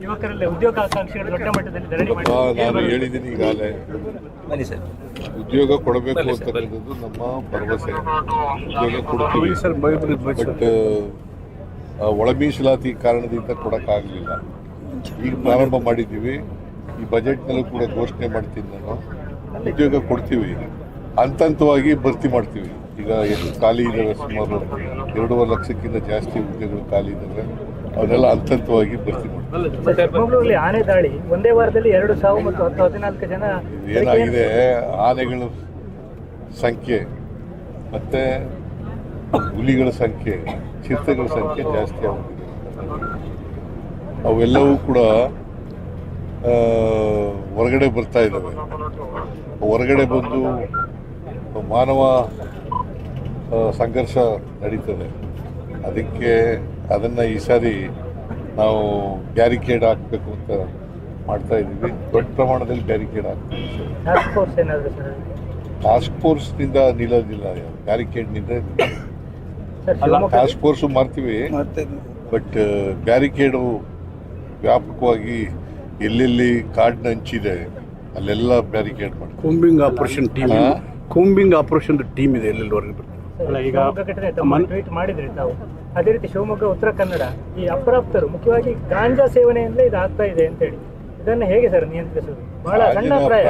ಯುವಕರಲ್ಲಿ ಉದ್ಯೋಗಾಕಾಂಕ್ಷಿಗಳು ದೊಡ್ಡ ಮಟ್ಟದಲ್ಲಿ ಧರಣಿ ಮಾಡಿ ನಾನು ಹೇಳಿದ್ದೀನಿ ಈಗಾಗಲೇ ಉದ್ಯೋಗ ಕೊಡಬೇಕು ಅಂತಕ್ಕಂಥದ್ದು ನಮ್ಮ ಭರವಸೆ. ಉದ್ಯೋಗ ಕೊಡ್ತೀವಿ, ಬಟ್ ಒಳ ಮೀಸಲಾತಿ ಕಾರಣದಿಂದ ಕೊಡೋಕ್ಕಾಗಲಿಲ್ಲ. ಈಗ ಪ್ರಾರಂಭ ಮಾಡಿದ್ದೀವಿ. ಈ ಬಜೆಟ್ನಲ್ಲೂ ಕೂಡ ಘೋಷಣೆ ಮಾಡ್ತೀನಿ ನಾನು. ಉದ್ಯೋಗ ಕೊಡ್ತೀವಿ, ಹಂತವಾಗಿ ಭರ್ತಿ ಮಾಡ್ತೀವಿ. ಈಗ ಎಷ್ಟು ಖಾಲಿ ಇದ್ದಾವೆ, ಸುಮಾರು 2.5 ಲಕ್ಷಕ್ಕಿಂತ ಜಾಸ್ತಿ ಹುದ್ದೆಗಳು ಖಾಲಿ ಇದ್ದಾವೆ. ಅವನ್ನೆಲ್ಲ ಹಂತವಾಗಿ ಭರ್ತಿ ಮಾಡ್ತೀವಿ. ಚಿಕ್ಕಮಗಳೂರಲ್ಲಿ ಆನೆ ದಾಳಿ ಒಂದೇ ವಾರದಲ್ಲಿ 2 ಸಾವು ಮತ್ತು 14 ಜನ. ಏನಾಗಿದೆ, ಆನೆಗಳ ಸಂಖ್ಯೆ ಮತ್ತೆ ಹುಲಿಗಳ ಸಂಖ್ಯೆ, ಚಿರತೆಗಳ ಸಂಖ್ಯೆ ಜಾಸ್ತಿ ಆಗಿದೆ. ಅವೆಲ್ಲವೂ ಕೂಡ ಹೊರಗಡೆ ಬರ್ತಾ ಇದ್ದಾವೆ. ಹೊರಗಡೆ ಬಂದು ಮಾನವ ಸಂಘರ್ಷ ನಡೀತದೆ. ಅದಕ್ಕೆ ಅದನ್ನು ಈ ಸಾರಿ ನಾವು ಬ್ಯಾರಿಕೇಡ್ ಹಾಕಬೇಕು ಅಂತ ಮಾಡ್ತಾ ಇದ್ದೀವಿ. ದೊಡ್ಡ ಪ್ರಮಾಣದಲ್ಲಿ ಬ್ಯಾರಿಕೇಡ್ ಹಾಕ್ತೀವಿ. ಟಾಸ್ಕ್ ಫೋರ್ಸ್ನಿಂದ ನಿಲ್ಲೋದಿಲ್ಲ, ಬ್ಯಾರಿಕೇಡ್ನಿಂದ. ಟಾಸ್ಕ್ ಫೋರ್ಸು ಮಾಡ್ತೀವಿ, ಬಟ್ ಬ್ಯಾರಿಕೇಡು ವ್ಯಾಪಕವಾಗಿ ಎಲ್ಲೆಲ್ಲಿ ಕಾಡಿನ ಹಂಚಿದೆ ಅಲ್ಲೆಲ್ಲ ಬ್ಯಾರಿಕೇಡ್ ಮಾಡಿ ಕೂಂಬಿಂಗ್ ಆಪರೇಷನ್ ಟೀಮ್ ಇದೆ ಎಲ್ಲೆಲ್ಲವರೆಗೆ ಬರ್ತದೆ. ಟ್ವೀಟ್ ಮಾಡಿದ್ರಿ ತಾವು. ಅದೇ ರೀತಿ ಶಿವಮೊಗ್ಗ, ಉತ್ತರ ಕನ್ನಡ ಈ ಅಪ್ರಾಪ್ತರು ಮುಖ್ಯವಾಗಿ ಗಾಂಜಾ ಸೇವನೆಯಿಂದ ಇದು ಆಗ್ತಾ ಇದೆ ಅಂತ ಹೇಳಿ, ಇದನ್ನು ಹೇಗೆ ಸರ್ ನಿಯಂತ್ರಿಸುವುದು? ಬಹಳ ಸಣ್ಣ ಪ್ರಾಯ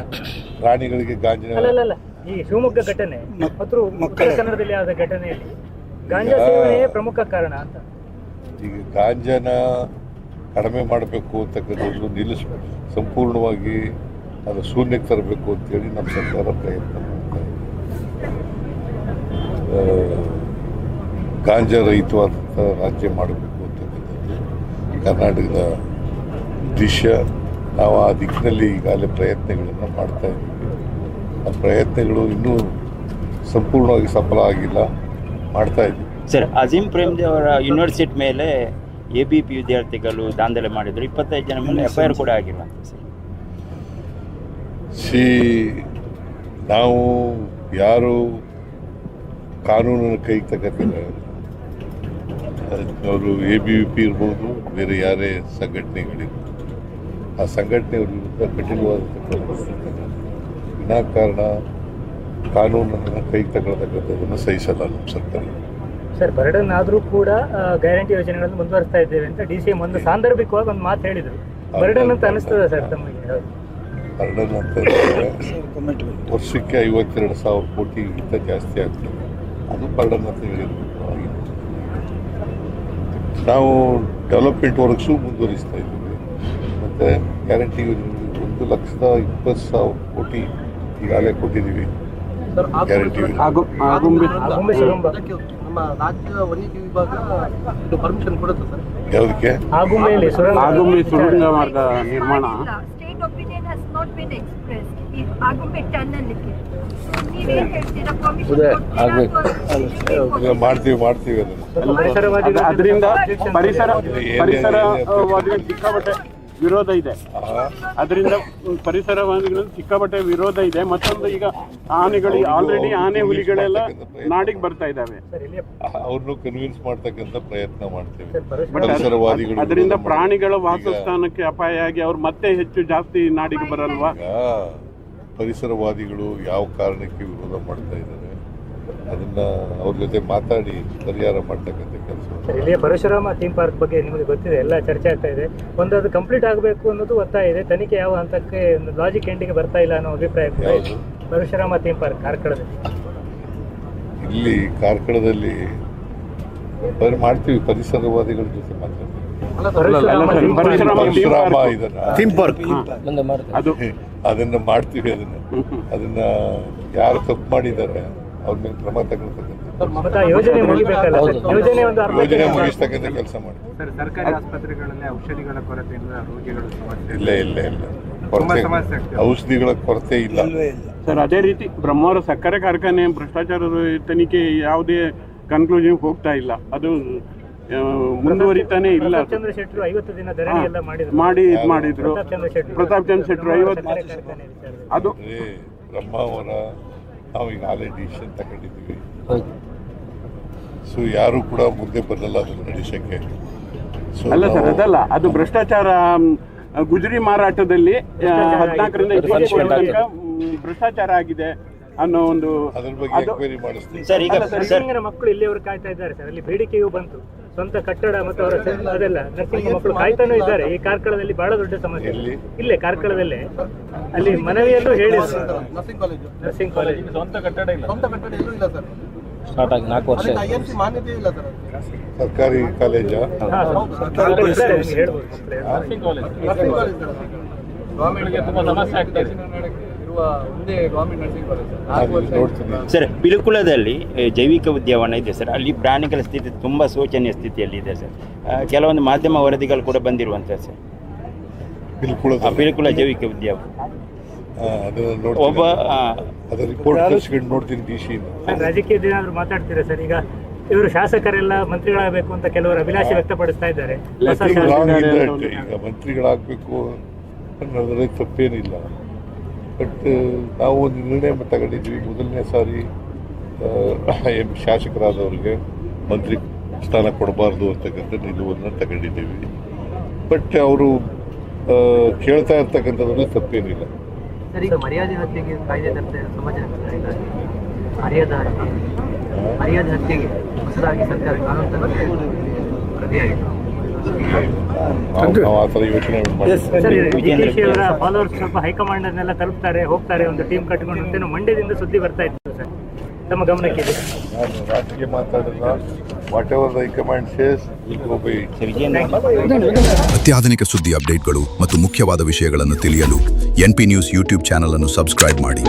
ಪ್ರಾಣಿಗಳಿಗೆ ಗಾಂಜಾ ಅಲ್ಲ ಈ ಶಿವಮೊಗ್ಗ ಘಟನೆ ಮತ್ತು ಉತ್ತರ ಕನ್ನಡದಲ್ಲಿ ಆದ ಘಟನೆಯಲ್ಲಿ ಗಾಂಜಾ ಸೇವನೆಯೇ ಪ್ರಮುಖ ಕಾರಣ ಅಂತ. ಈಗ ಗಾಂಜಾನ ಕಡಿಮೆ ಮಾಡಬೇಕು ಅಂತಕ್ಕಂಥದ್ದು ನಿಲ್ಲಿಸಬೇಕು, ಸಂಪೂರ್ಣವಾಗಿ ಅದು ಶೂನ್ಯಕ್ಕೆ ತರಬೇಕು ಅಂತೇಳಿ ನಮ್ಮ ಸರ್ಕಾರ ಪ್ರಯತ್ನ ಮಾಡ್ತಾ ಇದೆ. ಗಾಂಜಾ ರಹಿತವಾದಂಥ ರಾಜ್ಯ ಮಾಡಬೇಕು ಅಂತಕ್ಕಂಥದ್ದು ಕರ್ನಾಟಕದ ಉದ್ದೇಶ. ನಾವು ಆ ದಿಕ್ಕಿನಲ್ಲಿ ಈಗಾಗಲೇ ಪ್ರಯತ್ನಗಳನ್ನು ಮಾಡ್ತಾ ಇದ್ದೀವಿ. ಆ ಪ್ರಯತ್ನಗಳು ಇನ್ನೂ ಸಂಪೂರ್ಣವಾಗಿ ಸಫಲ ಆಗಿಲ್ಲ, ಮಾಡ್ತಾ ಇದ್ದೀವಿ. ಸರ್, ಅಜೀಂ ಪ್ರೇಮ್ಜಿ ಅವರ ಯೂನಿವರ್ಸಿಟಿ ಮೇಲೆ ABP ವಿದ್ಯಾರ್ಥಿಗಳು ದಾಂಧಲೆ ಮಾಡಿದ್ರು. 25 ಜನ ಮೇಲೆ FIR ಕೂಡ ಆಗಿಲ್ಲ ಅಂತ ಸರ್. ನಾವು ಯಾರು ಕಾನೂನನ್ನು ಕೈಗೆ ತಗೋತಿದ್ದಾರೆ, ಅವರು ABVP ಇರ್ಬೋದು, ಬೇರೆ ಯಾರೇ ಸಂಘಟನೆಗಳಿರ್ಬೋದು, ಆ ಸಂಘಟನೆಯ ವಿರುದ್ಧ ಕಠಿಣವಾದಂಥ ವಿನಾಕಾರಣ ಕಾನೂನನ್ನು ಕೈಗೆ ತಗೊಳ್ತಕ್ಕಂಥದ್ದನ್ನು ಸಹಿಸಲ್ಲ ನಮ್ಮ ಸರ್ಕಾರ. ಸರ್, ಬರ್ಡನ್ ಆದರೂ ಕೂಡ ಗ್ಯಾರಂಟಿ ಯೋಜನೆಗಳನ್ನು ಮುಂದುವರಿಸ್ತಾ ಇದ್ದೇವೆ ಅಂತ DCM ಒಂದು ಸಾಂದರ್ಭಿಕವಾಗಿ ಒಂದು ಮಾತು ಹೇಳಿದರು. ಬರ್ಡನ್ ಅಂತ ಅನಿಸ್ತದೆ ಸರ್ ತಮಗೆ? ಬರ್ಡನ್ ಅಂತ ವರ್ಷಕ್ಕೆ 52,000 ಕೋಟಿಗಿಂತ ಜಾಸ್ತಿ ಆಗ್ತದೆ. ಅದು ಬರ್ಡನ್ ಅಂತ ಹೇಳಿದ್ರು. ನಾವು ಡೆವಲಪ್ಮೆಂಟ್ ವರ್ಕ್ಸು ಮುಂದುವರಿಸ್ತಾ ಇದ್ದೀವಿ. ಮತ್ತು ಗ್ಯಾರಂಟಿ ಯೋಜನೆ 1,20,000 ಕೋಟಿ ಈಗಾಗಲೇ ಕೊಟ್ಟಿದ್ದೀವಿ. ಗ್ಯಾರಂಟಿ ನಮ್ಮ ರಾಜ್ಯ ವನ್ಯಜೀವಿ ವಿಭಾಗ ಇದು ಪರ್ಮಿಷನ್ ಕೊಡುತ್ತೆ ಸರ್. ಯಾವುದಕ್ಕೆ? ಆಗುಂಬೆ ಸುರಂಗ ಮಾರ್ಗ ನಿರ್ಮಾಣ. State opinion has not been expressed. ಈ ಆಗುಂಬೆ ಟನಲ್ ಲಿಕ್ಕೆ ನೀವೇನು ಹೇಳ್ತೀರಾ? ಪರ್ಮಿಷನ್ ಮಾಡ್ತೀವಿ ಅದರಿಂದ ಪರಿಸರವಾದಿಗಳು ಸಿಕ್ಕಾಪಟ್ಟೆ ವಿರೋಧ ಇದೆ. ಅದರಿಂದ ಪರಿಸರವಾದಿಗಳು ಸಿಕ್ಕಾಪಟ್ಟೆ ವಿರೋಧ ಇದೆ. ಮತ್ತೊಂದು, ಈಗ ಆನೆಗಳು ಆಲ್ರೆಡಿ ಆನೆ ಹುಲಿಗಳೆಲ್ಲ ನಾಡಿಗೆ ಬರ್ತಾ ಇದ್ದಾವೆ. ಅವ್ರನ್ನು ಕನ್ವಿನ್ಸ್ ಮಾಡ್ತಕ್ಕಂಥ ಪ್ರಯತ್ನ ಮಾಡ್ತೀವಿ. ಅದರಿಂದ ಪ್ರಾಣಿಗಳ ವಾಸಸ್ಥಾನಕ್ಕೆ ಅಪಾಯ ಆಗಿ ಅವ್ರು ಮತ್ತೆ ಹೆಚ್ಚು ಜಾಸ್ತಿ ನಾಡಿಗೆ ಬರಲ್ವಾ? ಪರಿಸರವಾದಿಗಳು ಯಾವ ಕಾರಣಕ್ಕೆ ವಿರೋಧ ಮಾಡ್ತಾ ಇದ್ದಾರೆ ಅದನ್ನ ಅವ್ರ ಜೊತೆ ಮಾತಾಡಿ ಪರಿಹಾರ ಮಾಡ್ತಕ್ಕಂಥ ಕೆಲಸ. ಇಲ್ಲಿಯ ಪರಶುರಾಮ ಥೀಮ್ ಪಾರ್ಕ್ ಬಗ್ಗೆ ನಿಮಗೆ ಗೊತ್ತಿದೆ, ಎಲ್ಲ ಚರ್ಚೆ ಆಗ್ತಾ ಇದೆ. ಅದು ಕಂಪ್ಲೀಟ್ ಆಗಬೇಕು ಅನ್ನೋದು ಒತ್ತಾಯ ಇದೆ. ತನಿಖೆ ಯಾವ ಹಂತಕ್ಕೆ ಲಾಜಿಕ್ ಎಂಡಿಗೆ ಬರ್ತಾ ಇಲ್ಲ ಅನ್ನೋ ಅಭಿಪ್ರಾಯ ಕೂಡ ಇದೆ. ಪರಶುರಾಮ ಥೀಮ್ ಪಾರ್ಕ್ ಕಾರ್ಕಳದಲ್ಲಿ, ಇಲ್ಲಿ ಕಾರ್ಕಳದಲ್ಲಿ ಮಾಡ್ತೀವಿ, ಪರಿಸರವಾದಿಗಳ ಜೊತೆ ಮಾತಾಡ್ತೀವಿ. ಪರಶುರಾಮ ಅದನ್ನ ಮಾಡ್ತೀವಿ. ಅದನ್ನ ಯಾರು ತಪ್ಪು ಮಾಡಿದ್ದಾರೆ ಅವ್ರ ಮೇಲೆ ಕ್ರಮ ತಗೊಳ್ತಕ್ಕಂಥ ಯೋಜನೆ ಮುಗಿಸ್ತಕ್ಕಂಥ ಕೆಲಸ ಮಾಡ್ತೀವಿ. ಸರ್ಕಾರಿ ಆಸ್ಪತ್ರೆಗಳಲ್ಲಿ ಔಷಧಿಗಳ ಕೊರತೆಯಿಂದ ರೋಗಿಗಳು ಇಲ್ಲ ಔಷಧಿಗಳ ಕೊರತೆ ಇಲ್ಲ ಸರ್. ಅದೇ ರೀತಿ ಬ್ರಹ್ಮಾವರ ಸಕ್ಕರೆ ಕಾರ್ಖಾನೆ ಭ್ರಷ್ಟಾಚಾರದ ತನಿಖೆ ಯಾವುದೇ ಕನ್ಕ್ಲೂಷನ್ ಹೋಗ್ತಾ ಇಲ್ಲ. ಅದು ಮುಂದುವರಿತಾನೆ ಇಲ್ಲ. ಚಂದ್ರಶೆಟ್ಟರು 50 ದಿನ ಧರಣಿ ಎಲ್ಲ ಮಾಡಿದ್ರು. ಪ್ರತಾಪ್ ಚಂದ್ರ ಶೆಟ್ಟರು 50. ಅದು ಬ್ರಹ್ಮಾವರ ನಾವು ಈಗಾಗಲೇ ಡಿಸಿಷನ್ ತಗೊಂಡಿದ್ದೀವಿ. ಸೊ ಯಾರು ಕೂಡ ಮುಂದೆ ಬರಲ್ಲ ಅದನ್ನು ನಡೆಸೋಕ್ಕೆ. ಅಲ್ಲ ಸರ್, ಅದಲ್ಲ, ಅದು ಭ್ರಷ್ಟಾಚಾರ. ಗುಜರಿ ಮಾರಾಟದಲ್ಲಿ 14ರಿಂದ 20 ಕೋಟಿ ತನಕ ಭ್ರಷ್ಟಾಚಾರ ಆಗಿದೆ ಅನ್ನೋ ಒಂದು ಅದ್ರ ಬಗ್ಗೆ ಎಂಕ್ವೈರಿ ಮಾಡಿಸ್ತೀವಿ. ಸರ್ ಈಗ ನರ್ಸಿಂಗ್ನ ಮಕ್ಕಳು ಇಲ್ಲಿಯವರು ಕಾಯ್ತಾ ಇದ್ದಾರೆ ಸರ್. ಅಲ್ಲಿ ಬೇಡಿಕೆಯೂ ಬಂತು, ಸ್ವಂತ ಕಟ್ಟಡ ಮತ್ತು ಅವರ ಅದೆಲ್ಲ ನರ್ಸಿಂಗ್ ಮಕ್ಕಳು ಕಾಯ್ತಾನೂ ಇದ್ದಾರೆ. ಈ ಕಾರ್ಕಳದಲ್ಲಿ ಬಹಳ ದೊಡ್ಡ ಸಮಸ್ಯೆ ಇಲ್ಲೇ ಕಾರ್ಕಳದಲ್ಲೇ. ಅಲ್ಲಿ ಮನವಿಯಲ್ಲೂ ಹೇಳಿದ್ರು ನರ್ಸಿಂಗ್ ಕಾಲೇಜ್ ಸ್ವಂತ ಕಟ್ಟಡ ಎಲ್ಲೂ ಇಲ್ಲ ಸರ್. ಸ್ಟಾರ್ಟ್ ಆಗಿ 4 ವರ್ಷ IMC ಮಾನ್ಯತೆ ಇಲ್ಲ ಸರ್. ಸರ್ಕಾರಿ ಕಾಲೇಜಾ? ಗವರ್ಮೆಂಟ್ಗೆ ತುಂಬಾ ಸಮಸ್ಯೆ ಆಗ್ತದೆ ಇರುವ ಒಂದೇ ಗವರ್ಮೆಂಟ್ ನರ್ಸಿಂಗ್ ಕಾಲೇಜ್. ನೋಡ್ತೀನಿ ಸರ್, ಪಿಲಿಕುಳದಲ್ಲಿ ಜೈವಿಕ ಉದ್ಯಾನವನ ಇದೆ ಸರ್. ಅಲ್ಲಿ ಪ್ರಾಣಿಗಳ ಸ್ಥಿತಿ ತುಂಬ ಶೋಚನೀಯ ಸ್ಥಿತಿಯಲ್ಲಿದೆ ಸರ್. ಕೆಲವೊಂದು ಮಾಧ್ಯಮ ವರದಿಗಳು ಕೂಡ ಬಂದಿರುವಂಥದ್ದು ಸರ್. ಪಿಲಿಕುಳ ಜೈವಿಕ ಉದ್ಯಾನವನ ಒಬ್ಬ ಅದರ ರಿಪೋರ್ಟ್ ಕಳಿಸ್ಕೊಂಡು ನೋಡ್ತೀನಿ DC. ರಾಜಕೀಯದ ಏನಾದ್ರು ಮಾತಾಡ್ತೀರಾ ಸರ್? ಈಗ ಇವರು ಶಾಸಕರೆಲ್ಲ ಮಂತ್ರಿಗಳಾಗಬೇಕು ಅಂತ ಕೆಲವರು ಅಭಿಲಾಷೆ ವ್ಯಕ್ತಪಡಿಸ್ತಾ ಇದ್ದಾರೆ. ಈಗ ಮಂತ್ರಿಗಳಾಗಬೇಕು ಅನ್ನೋದ್ರಲ್ಲಿ ತಪ್ಪೇನಿಲ್ಲ. ಬಟ್ ನಾವು ಒಂದು ನಿರ್ಣಯ ತಗೊಂಡಿದ್ವಿ. ಮೊದಲನೇ ಸಾರಿ ಶಾಸಕರಾದವ್ರಿಗೆ ಮಂತ್ರಿ ಸ್ಥಾನ ಕೊಡಬಾರ್ದು ಅಂತಕ್ಕಂಥ ನಿಲುವನ್ನು ತಗೊಂಡಿದ್ದೀವಿ. ಬಟ್ ಅವರು ಕೇಳ್ತಾ ಇರ್ತಕ್ಕಂಥದ್ರಲ್ಲಿ ತಪ್ಪೇನಿಲ್ಲ. ಸರ್, ಈಗ ಮರ್ಯಾದೆ ಹತ್ಯೆಗೆ ಕಾಯ್ದೆ ತರ್ತಾರೆ ಸಮಾಜ ಮರ್ಯಾದೆ ಹತ್ಯೆಗೆ ಹೊಸದಾಗಿ ಸರ್ಕಾರ ಕಾನೂನು ತಂದಿದೆ. ನಾವು ಆ ಥರ ಯೋಚನೆ ಮಾಡಿ ಅವರ ಫಾಲೋವರ್ಸ್ ಸ್ವಲ್ಪ ಹೈಕಮಾಂಡ್ ಅನ್ನೆಲ್ಲ ತಲುಪ್ತಾರೆ, ಹೋಗ್ತಾರೆ, ಒಂದು ಟೀಮ್ ಕಟ್ಕೊಂಡು ಅಂತೇನೋ ಮಂಡ್ಯದಿಂದ ಸುದ್ದಿ ಬರ್ತಾ ಇತ್ತು ಸರ್. ತಮ್ಮ ಗಮನಕ್ಕಿದೆ? ನಾನು ರಾಜಕೀಯ ಮಾತಾಡಲ್ಲ. What ever the high command says will go by it. ಅತ್ಯಾಧುನಿಕ ಸುದ್ದಿ ಅಪ್ಡೇಟ್ಗಳು ಮತ್ತು ಮುಖ್ಯವಾದ ವಿಷಯಗಳನ್ನು ತಿಳಿಯಲು NP ನ್ಯೂಸ್ ಯೂಟ್ಯೂಬ್ ಚಾನೆಲ್ ಅನ್ನು ಸಬ್ಸ್ಕ್ರೈಬ್ ಮಾಡಿ.